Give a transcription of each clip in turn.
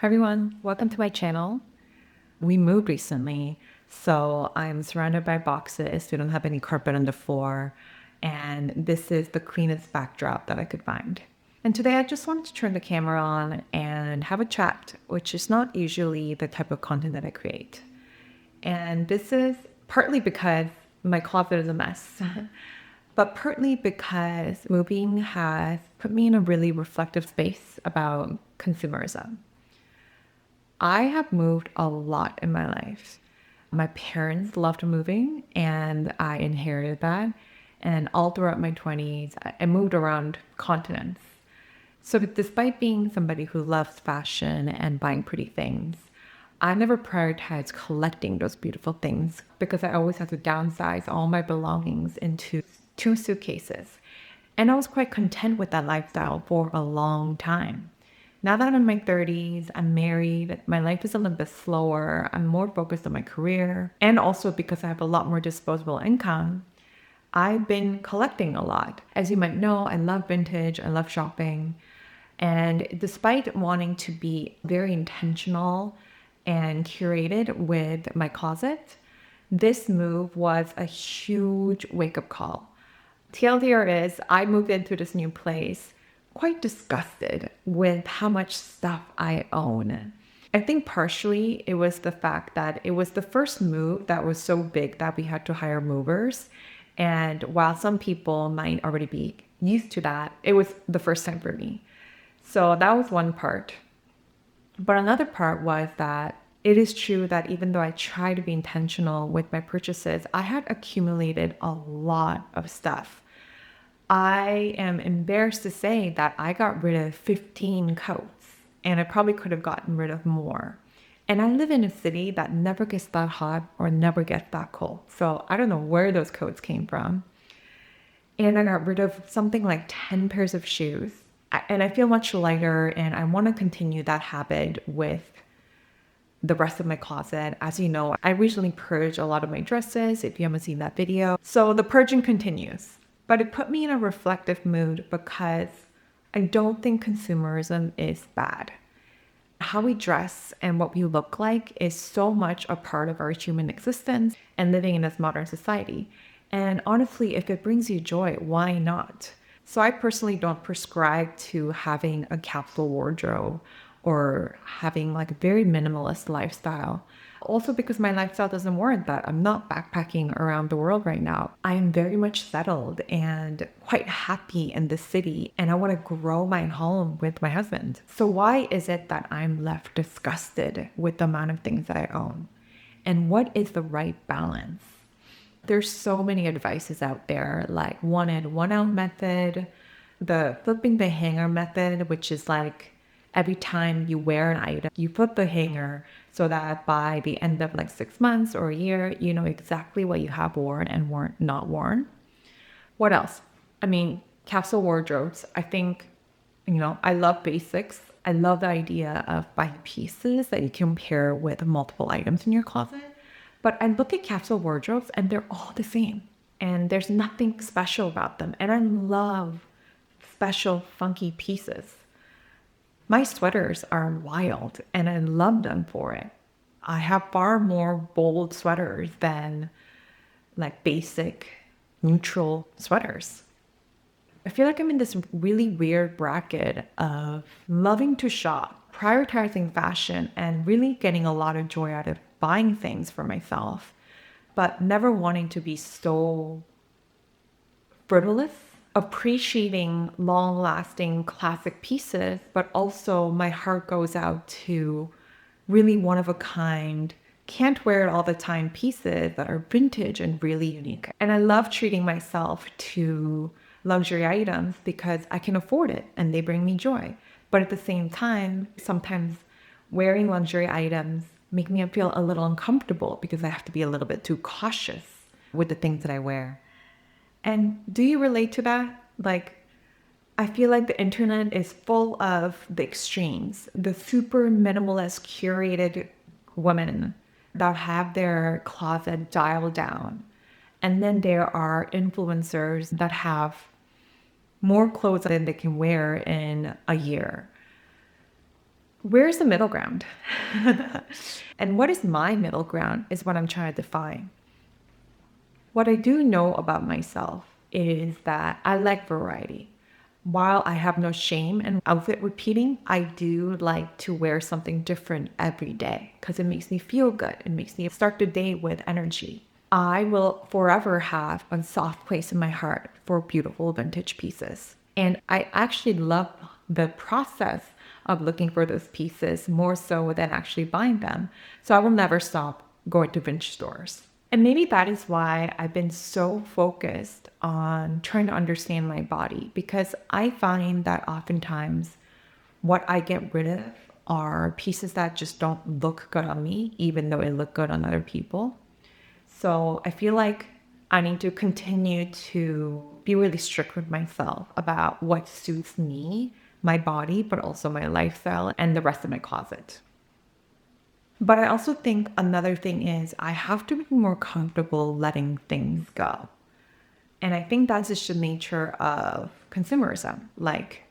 Hi everyone, welcome to my channel. We moved recently, so I'm surrounded by boxes. We don't have any carpet on the floor, and this is the cleanest backdrop that I could find. And today I just wanted to turn the camera on and have a chat, which is not usually the type of content that I create. And this is partly because my closet is a mess, but partly because moving has put me in a really reflective space about consumerism. I have moved a lot in my life. My parents loved moving and I inherited that. And all throughout my 20s, I moved around continents. So despite being somebody who loves fashion and buying pretty things, I never prioritized collecting those beautiful things because I always had to downsize all my belongings into 2 suitcases. And I was quite content with that lifestyle for a long time. Now that I'm in my 30s, I'm married, my life is a little bit slower, I'm more focused on my career, and also because I have a lot more disposable income, I've been collecting a lot. As you might know, I love vintage, I love shopping, and despite wanting to be very intentional and curated with my closet, this move was a huge wake-up call. TLDR is I moved into this new place quite disgusted with how much stuff I own. I think partially it was the fact that it was the first move that was so big that we had to hire movers. And while some people might already be used to that, it was the first time for me. So that was one part. But another part was that it is true that even though I try to be intentional with my purchases, I had accumulated a lot of stuff. I am embarrassed to say that I got rid of 15 coats and I probably could have gotten rid of more. And I live in a city that never gets that hot or never gets that cold. So I don't know where those coats came from. And I got rid of something like 10 pairs of shoes. And I feel much lighter and I want to continue that habit with the rest of my closet. As you know, I recently purged a lot of my dresses, if you haven't seen that video. So the purging continues. But it put me in a reflective mood because I don't think consumerism is bad. How we dress and what we look like is so much a part of our human existence and living in this modern society. And honestly, if it brings you joy, why not? So I personally don't prescribe to having a capsule wardrobe or having like a very minimalist lifestyle. Also because my lifestyle doesn't warrant that. I'm not backpacking around the world right now. I am very much settled and quite happy in the city and I want to grow my home with my husband. So why is it that I'm left disgusted with the amount of things that I own? And what is the right balance? There's so many advices out there, like one in, one out method, the flipping the hanger method, which is like every time you wear an item, you flip the hanger so that by the end of like 6 months or a year, you know exactly what you have worn and weren't not worn. What else? I mean, capsule wardrobes. I think, I love basics. I love the idea of buying pieces that you can pair with multiple items in your closet. But I look at capsule wardrobes and they're all the same. And there's nothing special about them. And I love special, funky pieces. My sweaters are wild and I love them for it. I have far more bold sweaters than like basic, neutral sweaters. I feel like I'm in this really weird bracket of loving to shop, prioritizing fashion, and really getting a lot of joy out of buying things for myself, but never wanting to be so frivolous, appreciating long-lasting classic pieces, but also my heart goes out to really one-of-a-kind, can't wear it all the time pieces that are vintage and really unique. And I love treating myself to luxury items because I can afford it and they bring me joy. But at the same time, sometimes wearing luxury items make me feel a little uncomfortable because I have to be a little bit too cautious with the things that I wear. And do you relate to that? Like, I feel like the internet is full of the extremes, the super minimalist curated women that have their closet dialed down. And then there are influencers that have more clothes than they can wear in a year. Where's the middle ground? And what is my middle ground is what I'm trying to define. What I do know about myself is that I like variety. While I have no shame in outfit repeating, I do like to wear something different every day because it makes me feel good. It makes me start the day with energy. I will forever have a soft place in my heart for beautiful vintage pieces. And I actually love the process of looking for those pieces more so than actually buying them. So I will never stop going to vintage stores. And maybe that is why I've been so focused on trying to understand my body, because I find that oftentimes what I get rid of are pieces that just don't look good on me, even though it look good on other people. So I feel like I need to continue to be really strict with myself about what suits me, my body, but also my lifestyle and the rest of my closet. But I also think another thing is I have to be more comfortable letting things go. And I think that's just the nature of consumerism. Like,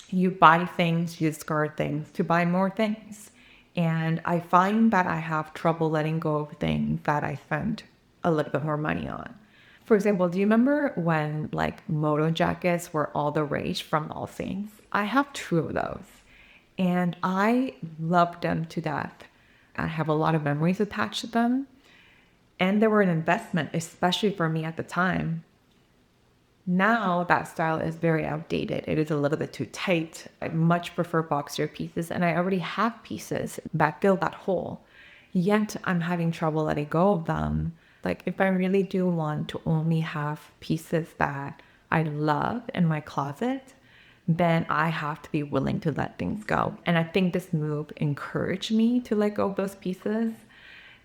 you buy things, you discard things to buy more things. And I find that I have trouble letting go of things that I spent a little bit more money on. For example, do you remember when like moto jackets were all the rage from All Saints? I have two of those and I love them to death. I have a lot of memories attached to them. And they were an investment, especially for me at the time. Now that style is very outdated. It is a little bit too tight. I much prefer boxier pieces, and I already have pieces that fill that hole. Yet I'm having trouble letting go of them. Like, if I really do want to only have pieces that I love in my closet, then I have to be willing to let things go. And I think this move encouraged me to let go of those pieces.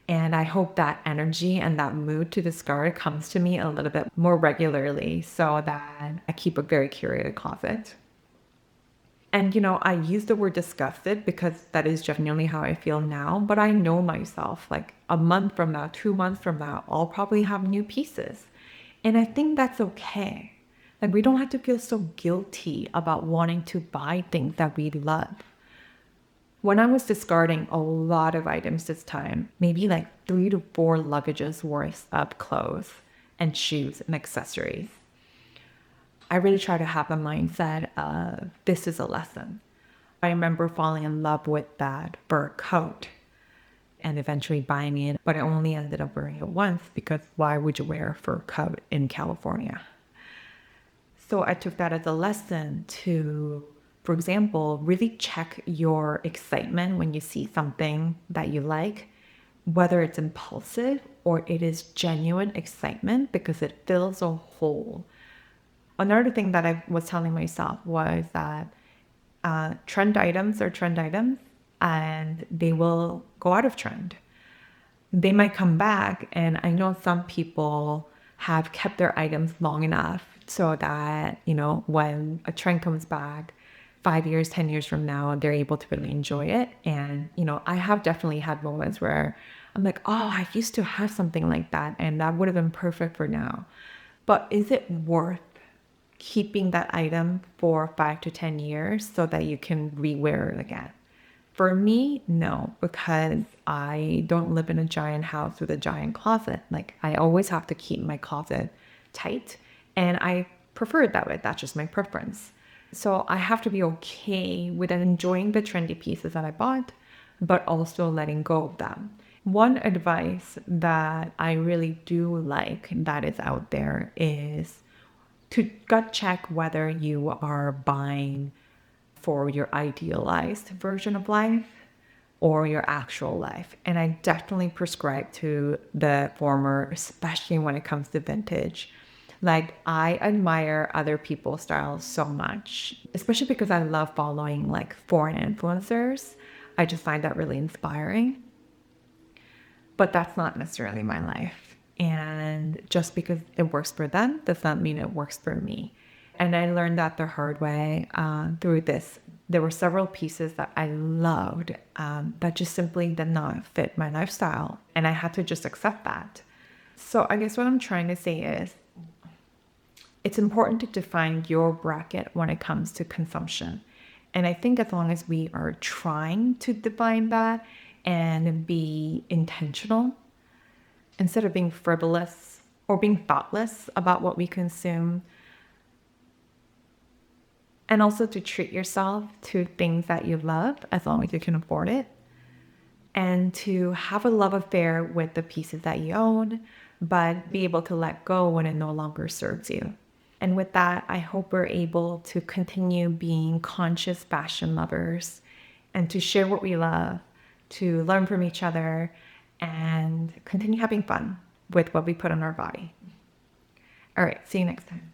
And I hope that energy and that mood to discard comes to me a little bit more regularly so that I keep a very curated closet. And, I use the word disgusted because that is genuinely how I feel now. But I know myself, like a month from now, 2 months from now, I'll probably have new pieces. And I think that's okay. Like, we don't have to feel so guilty about wanting to buy things that we love. When I was discarding a lot of items this time, maybe like 3 to 4 luggages worth of clothes and shoes and accessories, I really try to have a mindset of this is a lesson. I remember falling in love with that fur coat and eventually buying it, but I only ended up wearing it once because why would you wear a fur coat in California? So I took that as a lesson to, for example, really check your excitement when you see something that you like, whether it's impulsive or it is genuine excitement because it fills a hole. Another thing that I was telling myself was that trend items are trend items and they will go out of trend. They might come back, and I know some people have kept their items long enough so that, when a trend comes back 5 years, 10 years from now, they're able to really enjoy it. And, I have definitely had moments where I'm like, oh, I used to have something like that and that would have been perfect for now. But is it worth keeping that item for 5 to 10 years so that you can rewear it again? For me, no, because I don't live in a giant house with a giant closet. Like, I always have to keep my closet tight, and I prefer it that way. That's just my preference. So I have to be okay with enjoying the trendy pieces that I bought, but also letting go of them. One advice that I really do like that is out there is to gut check whether you are buying for your idealized version of life or your actual life. And I definitely prescribe to the former, especially when it comes to vintage. Like, I admire other people's styles so much, especially because I love following like foreign influencers. I just find that really inspiring. But that's not necessarily my life. And just because it works for them does not mean it works for me. And I learned that the hard way through this. There were several pieces that I loved that just simply did not fit my lifestyle. And I had to just accept that. So I guess what I'm trying to say is it's important to define your bracket when it comes to consumption. And I think as long as we are trying to define that and be intentional, instead of being frivolous or being thoughtless about what we consume, and also to treat yourself to things that you love as long as you can afford it, and to have a love affair with the pieces that you own, but be able to let go when it no longer serves you. And with that, I hope we're able to continue being conscious fashion lovers and to share what we love, to learn from each other, and continue having fun with what we put on our body. All right, see you next time.